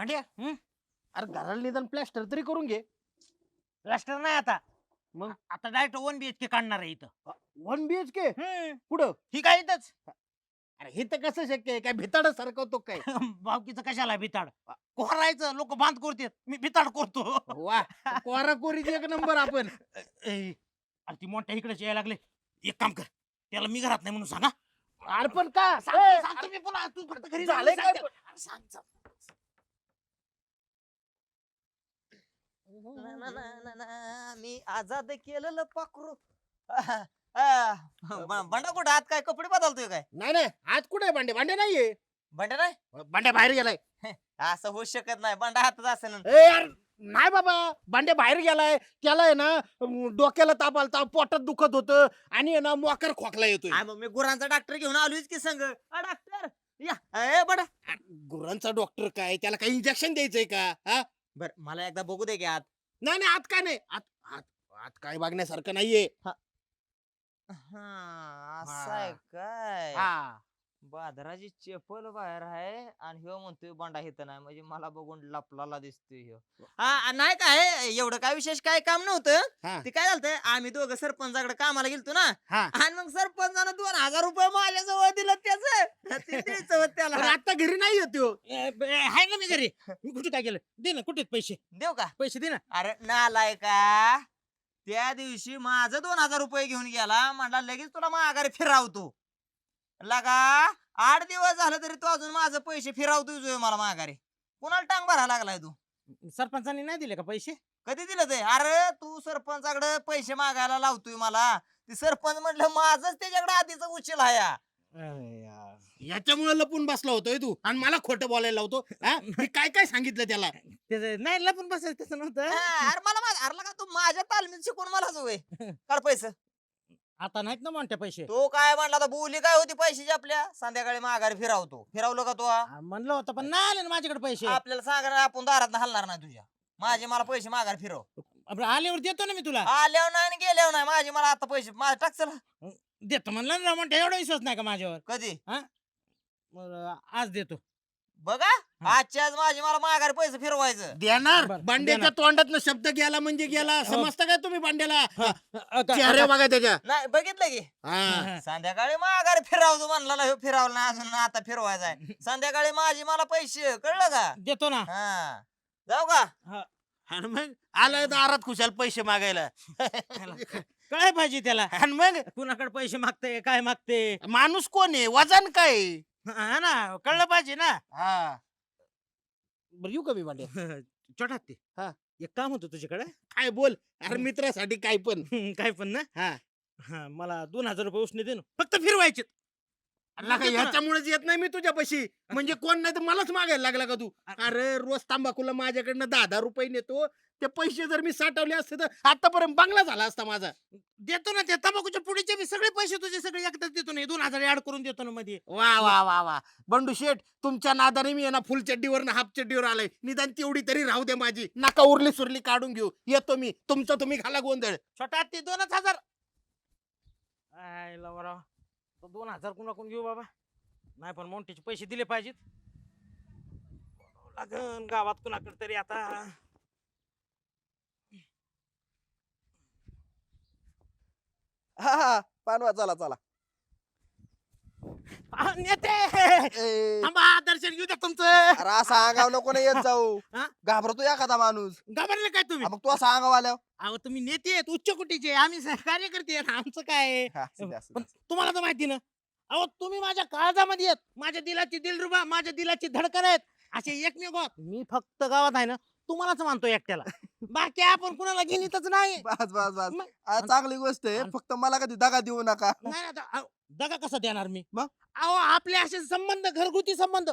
भांड्या अरे घराला निदान प्लॅस्टर तरी करून घे. प्लास्टर नाही आता. मग? आता डायरेक्ट 1 BHK काढणार आहे इथं. 1 BHK पुढं ही काय इथंच. अरे हे तर कसं शक्य आहे? काय भिताड सारखं तो काय? भावकीचं कशाला भिताड कोरायचं लोक बांध करतात मी भिताड करतो. वा कोराकोरीची एक नंबर आपण. अरे ती मोठ्या इकडेच यायला लागले. एक काम कर त्याला मी घरात नाही म्हणून सांगा. अरे पण का सांगतो मी पुन्हा तू फक्त घरी झालंय काय सांग. पण? अरे सांग. मी आजाद केलेलं पाखरू. बंडा कुठं आत काय कपडे बदलतोय काय? नाही नाही आज कुठे आहे भांडे? भांडे नाहीये. बंडा नाही भांड्या बाहेर गेलाय. असं होऊ शकत नाही. बंडा हातात असेल. ए यार नाही बाबा भांडे बाहेर गेलाय. त्याला आहे ना डोक्याला ताप आलता, पोटात दुखत होतं आणि आहे ना मोकार खोकला येतोय. मग मी गुरांचा डॉक्टर घेऊन आलोच की संग. डॉक्टर या ए बडा. गुरांचा डॉक्टर काय? त्याला काही इंजेक्शन द्यायचंय का? हा बर मला एकदा बघू दे की आत. नाही नाही आत काय नाही. आत काय बघण्यासारखं नाहीये. असं आहे काय? हा बादराची चप्पल बाहेर आहे आणि ह्यो म्हणतोय बंडा हित नाही म्हणजे मला बघून लपलाला दिसतोय ह्यो. नाही काय एवढं काय विशेष काय काम नव्हतं. हा. ते काय झालं आम्ही दोघं सरपंचाकडे कामाला गेलतो ना. हा. आणि मग सरपंचानं 2000 रुपये माझ्याजवळ दिलं त्याच ते द्यायचं होतं अरे त्याला. आता घरी नाही येतो. आहे ना मी घरी. मी कुठे काय केलं दे ना कुठे पैसे देऊ का? पैसे दे ना. अरे नालाय का त्या दिवशी माझं 2000 रुपये घेऊन गेला म्हणला लगेच तुला माघारी फिरावतो. लगा 8 दिवस झालं तरी तू अजून माझं पैसे फिरावतोय मला माघारी. कुणाला टांग भरायला लागलाय तू? सरपंचांनी नाही दिले का पैसे. कधी दिलं ते? अरे तू सरपंचाकडे पैसे मागायला लावतोय मला. ते सरपंच म्हटलं माझंच त्याच्याकडे आधीच उचल हाया. याच्यामुळे लपून बसला होतोय तू आणि मला खोटं बोलायला लावतो. हा? मी काय काय सांगितलं त्याला? त्याचं नाही लपून बसायचं तसं नव्हतं. अरे मला अरे लगा तू माझ्या तालमीत शिकून मला जोय काढ पैसे. आता नाहीत ना म्हणते पैसे. तो काय म्हणला तर बोली काय होती पैशाची आपल्या संध्याकाळी माघारी फिरावतो. फिरावलं का तो? म्हणलं होतं पण नाही आले ना माझ्याकडे पैसे. आपल्याला सांगणार आपण दारात हलणार नाही तुझ्या. माझे मला पैसे माघारी फिरव. आपण आल्यावर देतो ना मी तुला. आल्यावर नाही आणि गेल्यावर नाही. माझे मला आता पैसे माझे टाक चला. देतो म्हणलं ना म्हणते एवढा विश्वास नाही का माझ्यावर. कधी? मग आज देतो. बघा आजच्या आज माझे मला माघारी पैसे फिरवायचं. देणार. बरं, भांड्याच्या देणार. तोंडात शब्द गेला म्हणजे गेला. हो. समजता काय तुम्ही भांड्याला? का- चेहरे बघा त्याच्या. नाही बघितलं की हा. संध्याकाळी माघारी फिरावतो म्हणला ह्यो फिरावला नाही अजून आता फिरवायचा आहे. संध्याकाळी माझे मला पैसे कळलं का? देतो ना. हा जाऊ का? आणि मग आलाय दारात खुशाल पैसे मागायला. काय पाहिजे त्याला. आणि मग कुणाकडे पैसे मागते काय मागते. माणूस कोण आहे? वजन काय आहे? हा ना कळलं पाहिजे ना. हा बरं येऊ का मी भांड्या? छोटा ते हा. एक काम होतं तुझ्याकडे. काय बोल. अरे मित्रासाठी काय पण. काय पण ना. हा हा मला 2000 रुपये उसने दे ना फक्त फिरवायचे. ह्याच्यामुळेच येत नाही मी तुझ्यापाशी. म्हणजे कोण नाही तर मलाच मागायला लागला का तू? अरे रोज तंबाखूला माझ्याकडनं 10,000 रुपये नेतो. ते पैसे जर मी साठवले असते तर आतापर्यंत बंगला झाला असता माझा. देतो ना ते तंबाखूच्या पुढीचे मी सगळे पैसे तुझे सगळे एकदाच देतो ना. 2000 ऍड करून देतो ना मध्ये. वा वा वा वा बंडू शेठ तुमच्या नादाने मी आहे ना फुल चड्डीवर ना हाफ चड्डीवर आलाय. निदान तेवढी तरी राहू दे माझी. नका उरली सुरली काढून घेऊ. येतो मी. तुमचं तुम्ही घाला गोंधळ. छोटा ते 2000. आयला बरं 2000 कुणाकडून घेऊ बाबा. नाही पण मोठीचे पैसे दिले पाहिजेत. लागन गावात कुणाकडे तरी आता. हा पानवा चला चला. नेते ए, थांबा दर्शन घेऊ द्या तुमचं. अरे असं अंगाव नको ना येत जाऊ. हा? घाबरतो एखादा माणूस. घाबरले काय तुम्ही. मग तू असं अंगाव आल्यावर. अहो तुम्ही नेते आहेत उच्च कोटीचे आम्ही कार्यकर्ते आहेत आमचं काय आहे? हा, असू दे, असू दे. पण तुम्हाला तर माहिती ना. अहो तुम्ही माझ्या काळजामध्ये आहेत. माझ्या दिलाची दिलरुबा माझ्या दिलाची धडकन आहेत. असे एकमेव गावात मी फक्त गावात आहे ना तुम्हालाच मानतो एकट्याला. बाकी आपण कुणाला घेणीतच नाही. बस बस बस मग- चांगली गोष्ट आहे. फक्त मला कधी दगा देऊ नका. नाही आता दगा कसा देणार मी. मग? अहो आपले असे संबंध घरगुती संबंध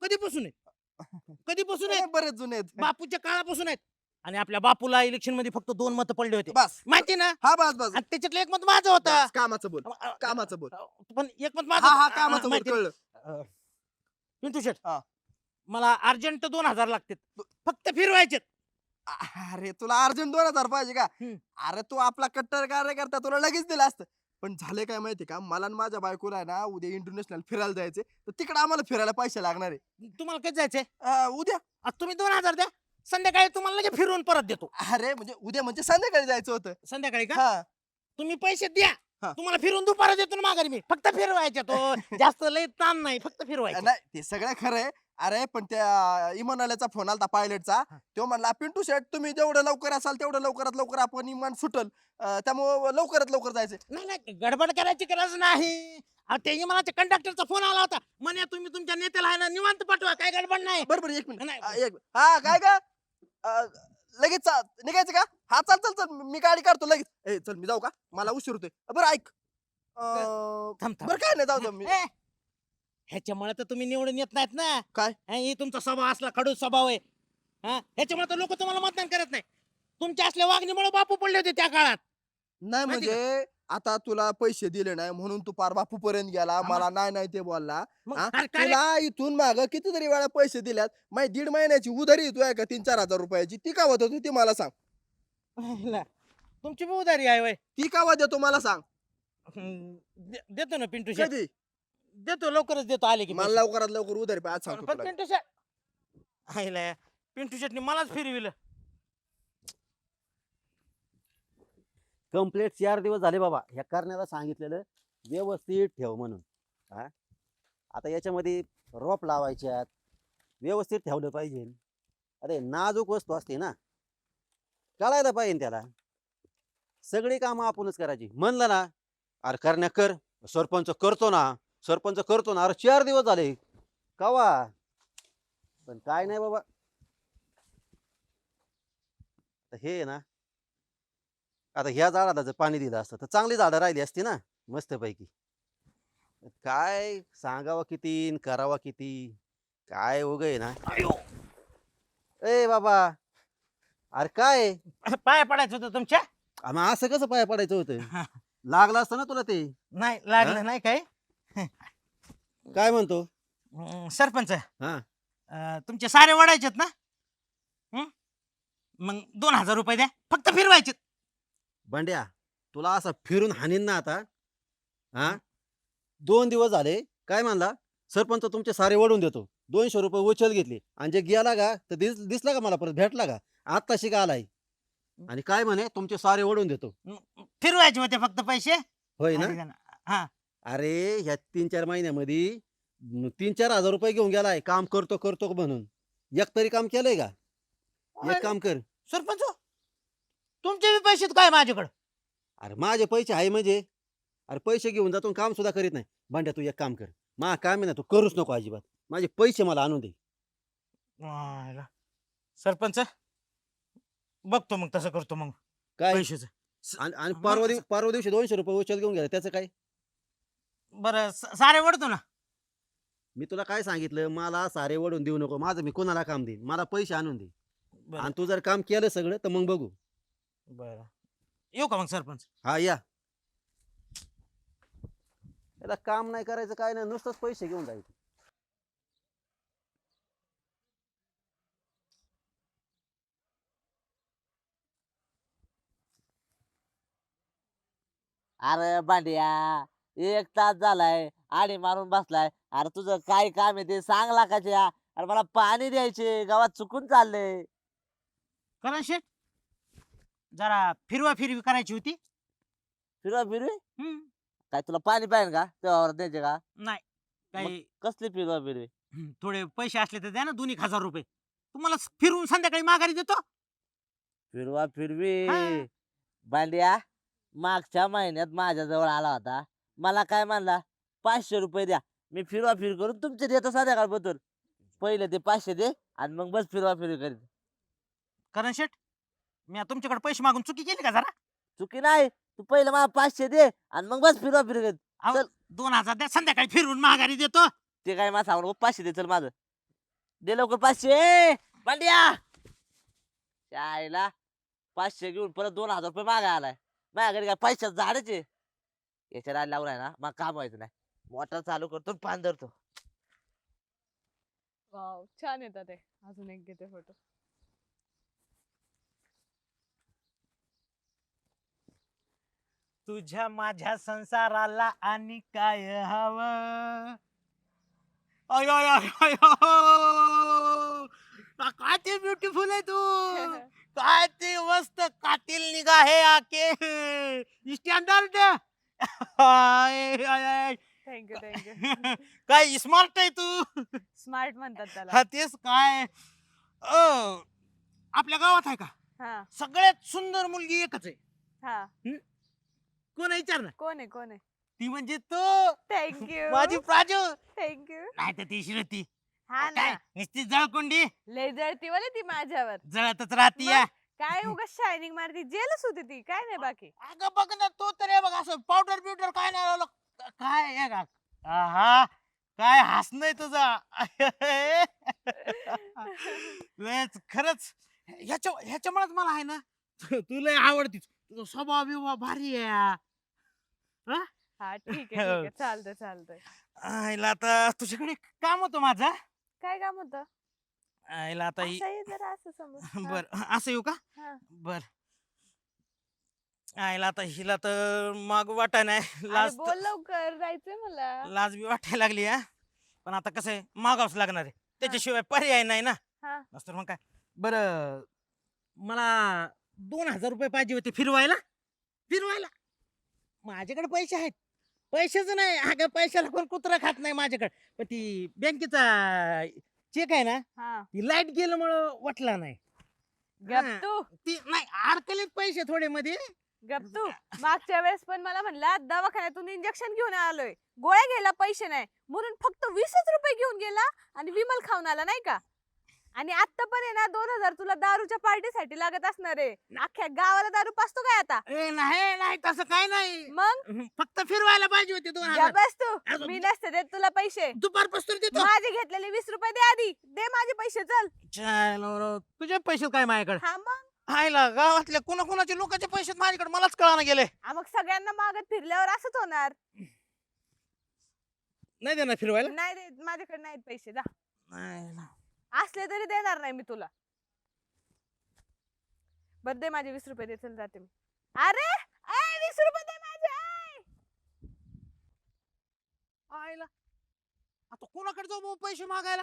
कधीपासून आहेत कधीपासून आहेत. बरेच जुने आहेत. बापूच्या काळापासून आहेत. आणि आपल्या बापूला इलेक्शन मध्ये फक्त 2 मतं पडले होते बस माहिती ना. हा बस बस आणि त्याच्यातलं एक मत माझं होतं. बस, कामाचं बोल. कामाचं बोल. पण एक मत माझं हा हा होतं. कामाचं बोल माहिती ना? कळलं. पिंटू शेट हा. मला अर्जंट 2000 लागतात फक्त फिरवायचे. अरे तुला अर्जंट 2000 पाहिजे का? हम्म. अरे तू आपला कट्टर कार्यकर्ता तुला लगेच दिला असतं. पण झाले काय माहिती का, मला आणि माझ्या बायकोला आहे ना उद्या इंटरनॅशनल फिरायला जायचे, तर तिकडे आम्हाला फिरायला पैसे लागणार आहे. तुम्हाला कधी जायचंय उद्या. तुम्ही 2000 द्या, संध्याकाळी तुम्हाला लगेच फिरवून परत देतो. अरे म्हणजे उद्या म्हणजे संध्याकाळी जायचं होतं. संध्याकाळी का हा. तुम्ही पैसे द्या, हा. तुम्हाला फिरून दुपारा देतो ना माघारी मी. फक्त फिरवायच्या तो जास्त लय ताण नाही, फक्त फिरवायचं. नाही ते सगळं खरं आहे. अरे पण त्या इमानाल्याचा फोन आलता पायलटचा. हा. तो म्हणला पिंटू शेट तुम्ही जेवढं लवकर असाल तेवढं लवकरात लवकर आपण इमान सुटल, त्यामुळे लवकरात लवकर जायचं. नाही नाही गडबड करायची गरज नाही. ते विमानाच्या कंडक्टरचा फोन आला होता, म्हणे तुम्ही तुमच्या नेत्याला आहे ना निवांत पाठवा, काय गडबड नाही. बरोबर एक मिनिट. नाही. हा काय का लगेच निघायचं का? हा चल चल चल मी गाडी काढतो लगेच. चल मी जाऊ का? मला उशीर होतोय. बरं ऐक थांब थांब. बरं काय नाही जाऊ दे मी. ए, ह्याच्यामुळे तर तुम्ही निवडून येत नाहीत ना. काय? हे तुमचा स्वभाव असला खडूस स्वभाव आहे. ह्याच्यामुळे तर लोक तुम्हाला मतदान करत नाही. तुमच्या असल्या वागणीमुळे बापू पडले होते त्या काळात. नाही माहिती म्हणजे आता तुला पैसे दिले नाही म्हणून तू पार बापू पर्यंत गेला, मग? मला नाही नाही ते बोलला. मग हा? अरे काय रे? तुला इथून माग कितीतरी वेळा पैसे दिल्यात. माझी 1.5 महिन्याची उधारी तू आहे का 3-4 हजार रुपयाची, ती का होत ती मला सांग. ला, तुमची बहुदारी आहे वय. ती का देतो मला सांग. देतो ना पिंटू शेट, कधी? देतो लवकरच देतो आले की मला पैसे. लवकरात लवकर उधारी पाहिजे आज सांगतो पण तुला. पिंटू शेट आईला, पिंटू शेटने मलाच फिरविलं. कंप्लीट 4 दिवस झाले बाबा ह्या करण्याला सांगितलेलं व्यवस्थित ठेव म्हणून. हा आता याच्यामध्ये रोप लावायच्यात, व्यवस्थित ठेवलं पाहिजे. अरे नाजूक वस्तू असते ना, कळायला पाहिजे त्याला. सगळी कामं आपणच करायची. म्हणलं ना अरे करण्या कर, सरपंच करतो ना, सरपंच करतो ना. अरे 4 दिवस झाले कवा, पण काय नाही बाबा. आता हे आहे ना, आता ह्या झाडाला जर पाणी दिलं असतं तर चांगली झाडं राहिली असती ना मस्तपैकी. काय सांगावं किती न करावा किती, काय उग आहे ना. ए बाबा, अरे काय पाय पडायचं होतं तुमच्या. मग असं कसं पाया पडायचं होतं? लागलं असतं ना तुला ते. नाही लागलं नाही काय. काय म्हणतो? सरपंच हा तुमचे सारे वडायचेत ना. मग 2000 रुपये द्या, फक्त फिरवायचे. बंड्या, तुला असा फिरून हाणीन ना आता. हा 2 दिवस झाले काय म्हणला, सरपंच तुमचे सारे वडून देतो. 200 रुपये उचल घेतली आणि जे गेला का तर दिसला का मला परत भेटला का? आत्ताशी का आलाय आणि काय म्हणे तुमचे सारे वडून देतो. फिरवायचे होते फक्त पैसे. होय ना. हा अरे ह्या 3-4 महिन्यामध्ये 3-4 हजार रुपये घेऊन गेलाय काम करतो करतो म्हणून. एक तरी काम केलंय का? एक काम कर. सरपंच तुमचे बी पैसे काय माझ्याकडे. अरे माझे पैसे आहे म्हणजे, अरे पैसे घेऊन जातो आणि काम सुद्धा करीत नाही. भांड्या तू एक काम कर, मा काम आहे ना तू करूच नको अजिबात. माझे पैसे मला आणून दे. सरपंच बघतो मग, तसं करतो मग काय पैशाचं. आणि मग परवा दिवशी 200 रुपये उचल घेऊन गेला त्याचं काय? बरं सारे वडतो ना. मी तुला काय सांगितलं, मला सारे वडून देऊ नको. माझं मी कोणाला काम देईन, मला पैसे आणून दे. बरं आणि तू जर काम केलं सगळं तर मग बघू. बरं येऊ का मग सरपंच. हा या. याला काम नाही करायचं काय नाही, नुसतंच पैसे घेऊन जायचं. अरे बांडिया 1 तास झालाय आणि मारून बसलाय. अरे तुझं काय काम आहे ते सांग लाखाच्या. अरे मला पाणी द्यायचे, गावात चुकून चाललंय. करा शेट, जरा फिरवा फिरवी करायची होती. फिरवा फिरवी हम्म, काय तुला पाणी पाहिजे का तेव्हा द्यायचे का? नाही काही कसली फिरवा फिरवी? थोडे पैसे असले तर द्या ना, 2,000 रुपये तुम्हाला फिरून संध्याकाळी माघारी देतो. फिरवा फिरवी हा. बांडिया मागच्या महिन्यात माझ्या जवळ आला होता. मला काय म्हणला 500 रुपये द्या, मी फिरवा फिर करून तुमचे देतो संध्याकाळ बद्दल. पहिले ते 500 दे आणि मग बस फिरवा फिरवी करीत. करण शेट, मी आता तुमच्याकडे पैसे मागून चुकी केली का जरा. चुकी नाही, तू पहिले मला 500 दे आणि मग बस फिरवा फिरवी करीत. अहो, चल. 2000 द्या, संध्याकाळी फिरून माघारी देतो. ते काय मला सांगू नको, 500 दे चल माझं. दे लवकर 500 बांडिया. शाळेला 500 घेऊन परत 2000 रुपये मागा आलाय. माझ्या घरी काय पैशाच झाडाचे. याच्या राड लावून आहे ना मग काम व्हायचं नाही. मोटर चालू करतो आणि पाणी धरतो. वाव छान येतात ते. अजून एक घेते फोटो. तुझ्या माझ्या संसाराला आणि काय हवं अय, अय, अय, अय, अय. काय ते ब्युटिफुल आहे तू काय ते मस्त कातिल निगाहे आके स्टँडर्ड थँक्यू थँक्यू. काय स्मार्ट आहे तू स्मार्ट म्हणतात त्याला. हा तेच काय आपल्या गावात आहे का हा सगळ्यात सुंदर मुलगी एकच आहे हा. कोण आहे विचार ना कोण आहे कोण आहे? ती म्हणजे तू थँक्यू माझी प्राजू थँक्यू. नाही तर ती श्रुती हा काय ना, नुसती जळकुंडी लय जळती वाले ती माझ्यावर. जळतच राहती या. काय उगाच शायनिंग मारती, जेलच होती ती, काय नाही बाकी. अगं बघ ना तू तर हे बघ असं पावडर बिवडर काय नाही लावलं. काय हे का आहा काय हसणं तुझा लयच खरंच ह्याच्यामुळेच मला आहे ना तुला आवडतीस तुझा स्वभाव बिभाव भारी आहे हा ठीक आहे चालतंय चालतंय. आईला आता तुझ्याकडे काम होतं माझं काय काम होतं? आईला आता असं ये जरा असं समोर. हा, बर असं येऊ का हा. बर आईला आता हिला तर माग वाटाय नाही अरे लाज बोल लवकर, जायचंय मला. लाज बी वाटायला लागली हा पण आता कसं आहे मागावच लागणार आहे त्याच्याशिवाय पर्याय नाही ना हा नसतं मग काय बर मला 2000 रुपये पाहिजे होते फिरवायला फिरवायला माझ्याकडे पैसे आहेत पैसेच नाही अगं पैशाला कोण कुत्रा खात नाही माझ्याकडे पण ती बँकेचा चेक आहे ना हा. ती लाईट गेल्यामुळं वाटला नाही गप हा. तू ती नाही अडकलेत पैसे थोडे मध्ये गप तू. मागच्या वेळेस पण मला म्हणला दवाखान्यातून इंजेक्शन घेऊन आलोय, गोळ्या घ्यायला पैसे नाही म्हणून फक्त 20च रुपये घेऊन गेला आणि विमल खाऊन आला नाही का. आणि आता पण आहे ना 2000 तुला दारूच्या पार्टीसाठी लागत असणार आहे. अख्ख्या गावाला दारू पाचतो काय आता? ए नाही नाही तसं काय नाही मग फक्त फिरवायला पाहिजे होते 2000 गप बस तू. अजून- मी नसते देत तुला पैसे. दुपारपासून देतो माझे घेतलेले 20 रुपये दे आधी, दे माझे पैसे. चल. तुझे पैसे काय माझ्याकडे हा मग आयला गावातल्या कुणाकुणाचे लोकांचे पैसे माझ्याकडे मलाच कळाना गेले हा, मग सगळ्यांना मागत फिरल्यावर असंच होणार. नाही देणार फिरवायला नाही देत, माझ्याकडे नाहीत पैसे. जा, नाही ना. असले तरी देणार नाही मी तुला. बर दे माझे 20 रुपये दे. चल जाते मी. अरे 20 रुपये दे माझे. आयला आता कोणाकडे जाऊ भाऊ पैसे मागायला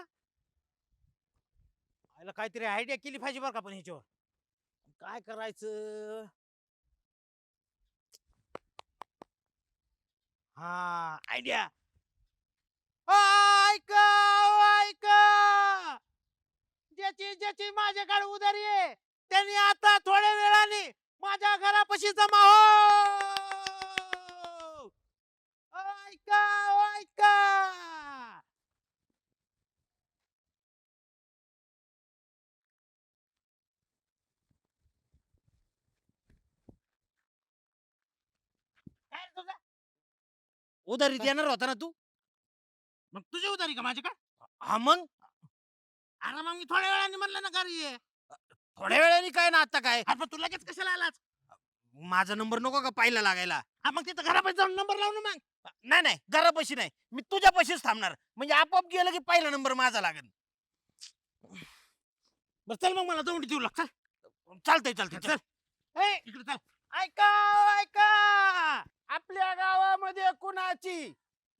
आयला काहीतरी आयडिया केली पाहिजे बरं का पण ह्याच्यावर काय करायचं हा आयडिया ऐका ऐका ज्याची माझ्याकडे उधारी आहे त्यांनी आता थोड्या वेळाने माझ्या घरापाशी जमा हो ऐका ऐका काय रे तुझं? उधारी देणार होता ना तू मग तुझी उधारी का माझ्याकडे हा मग अरे मग मी थोड्या वेळाने म्हणलं ना घरी ये थोड्या वेळाने काय ना आता काय अरे पण तू लगेच कशाला आलाच माझा नंबर नको का पाहिला लागायला हा मग तिथं घरापाशी जाऊन नंबर लावून मग नाही नाही घरापाशी नाही मी तुझ्या पाशीच थांबणार म्हणजे आपोआप गेलं की पहिला नंबर माझा लागेल बरं चल मग मला जाऊन देऊ लाग चल चालतंय चालतंय चल ए इकडे चल ऐका ऐका आपल्या गावामध्ये कुणाची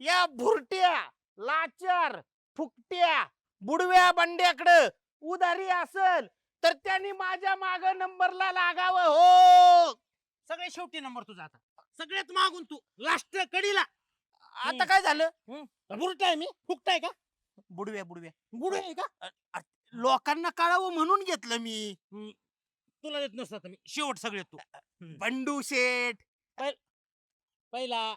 या भुरट्या लाचार फुकट्या बुडव्या बंड्याकडं उधारी असल तर त्यांनी माझ्या माग नंबरला लागावं हो सगळे शेवटी नंबर तुझा आता सगळ्यात मागून तू लास्ट कडीला आता काय झालं बुरटाय मी फुकटाय का बुडव्या बुडव्या बुडव्या आहे का लोकांना कळावं म्हणून घेतलं मी तुला देत नसतं आता मी शेवट सगळे तू बंडू शेठ पहिला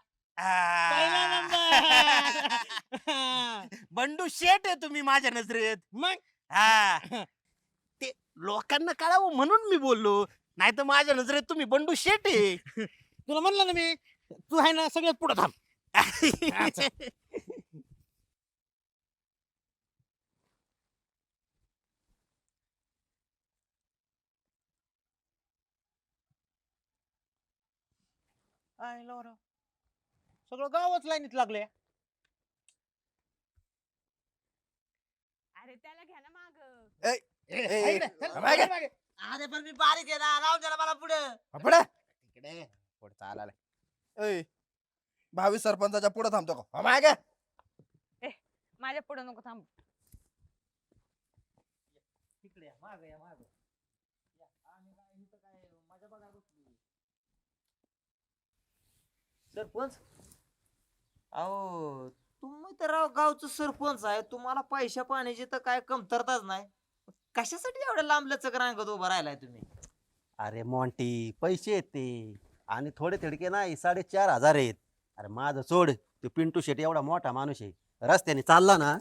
बंडू शेठ आहे तुम्ही माझ्या नजरेत मग हा ते लोकांना कळावं म्हणून मी बोललो नाही तर माझ्या नजरेत तुम्ही बंडू शेठ आहे तुला म्हणलं ना मी तू आहे ना सगळ्यात पुढे थांब सगळं गावच लाईनीत लागले अरे त्याला घ्या ना माग. अरे पण मी बारीक आहे ना राहून द्या ना मला पुढे पुढे पुढे चालायला ए भावी सरपंचाच्या पुढे थांबतो का मागे माझ्या पुढे नको थांब. तिकडे माग या माग माझ्या बघा सरपंच अहो तुम्ही तर राव गावचं सरपंच आहे, तुम्हाला पैशा पाण्याची तर काय कमतरताच नाही. कशासाठी एवढ्या लांब लचक रांगत उभा राहिलाय तुम्ही? अरे मॉन्टी पैसे आहेत ते आणि थोडे थिडके नाही 4,500 आहेत. अरे माझं सोड तो पिंटू शेट एवढा मोठा माणूस आहे, रस्त्याने चालला ना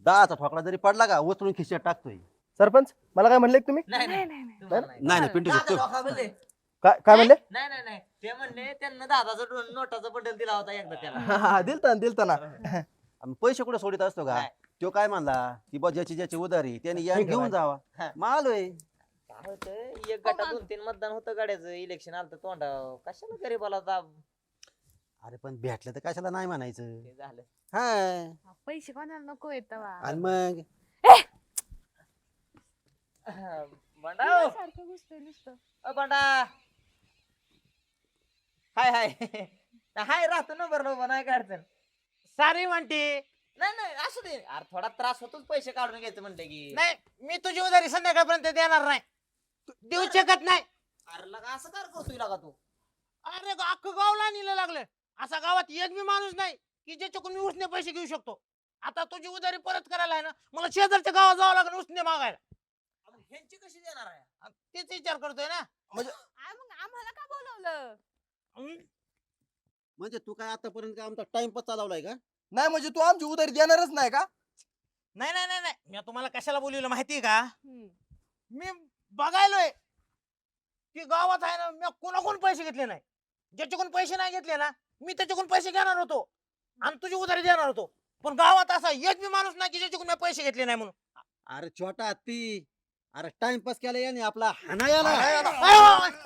10चा ठोकळा जरी पडला का उचलून खिशात टाकतोय. सरपंच मला काय म्हणले तुम्ही नाही नाही, नाही नाही, नाही. तुम्हाला नाही. नाही नाही पिंटू शेट दादा तो- डोका बोलले. काय म्हणले नाही नाही नाही ते म्हणले त्यांना दादाचा नोटाचा बंडल दिला होता एकदा त्याला. दिलता ना आम्ही पैसे कुठे सोडित असतो का? नाही. तो काय म्हणला की बा ज्याची ज्याची उधारी त्याने या ठीक आहे, घेऊन बाई. जावा. हा. मालोय काय होतं एक गटा 2-3 मतदान होतं गाड्याचं इलेक्शन आलं तोंडा कशाला गरीबाला दाब अरे पण भेटलं तर कशाला नाही म्हणायचं. ते झालं. हा पैसे कोणाला नको येत आणि मग बंडा हो. सारखं घुसतंय नुसतं. बंडा हाय हाय हाय राहतो नंबर नो नाही काय अडचण. सारी म्हणते नाही नाही असू दे अरे थोडा त्रास होतोच पैसे काढून घ्यायचं म्हणते की नाही मी तुझी उधारी संध्याकाळपर्यंत देणार नाही, देऊ शकत नाही. अरे लगा असं काय करतोय लगा तू? अरे अख्खं गावला नेलं लागलं. असा गावात एक बी माणूस नाही की ज्याच्याकडून मी उसने पैसे घेऊ शकतो. आता तुझी उधारी परत करायला आहे ना मला शेजारच्या गावात जावं लागेल उसने मागायला. मग ह्यांची कशी देणार आहे? आणि तेच विचार करतोय ना. मग आम्हाला का बोलवलं? म्हणजे तू काय आतापर्यंत काय आमचा टाइमपास चालवलाय का? नाही म्हणजे तू आमची उधारी देणारच नाही का? नाही नाही नाही नाही मी तुम्हाला कशाला बोलवलं माहितीये का? हम्म. मी बघायलोय की गावात आहे ना मी कोणाकडून पैसे घेतले नाही. ज्याच्याकडून पैसे नाही घेतले ना मी त्याच्याकडून पैसे घेणार होतो आणि तुझी उधारी देणार होतो. पण गावात असा एक बी माणूस नाही की ज्याच्याकडून मी पैसे घेतले नाही म्हणून. अरे छोटा हत्ती, अरे टाइमपास केला याने आपला हाणायाला. अरे,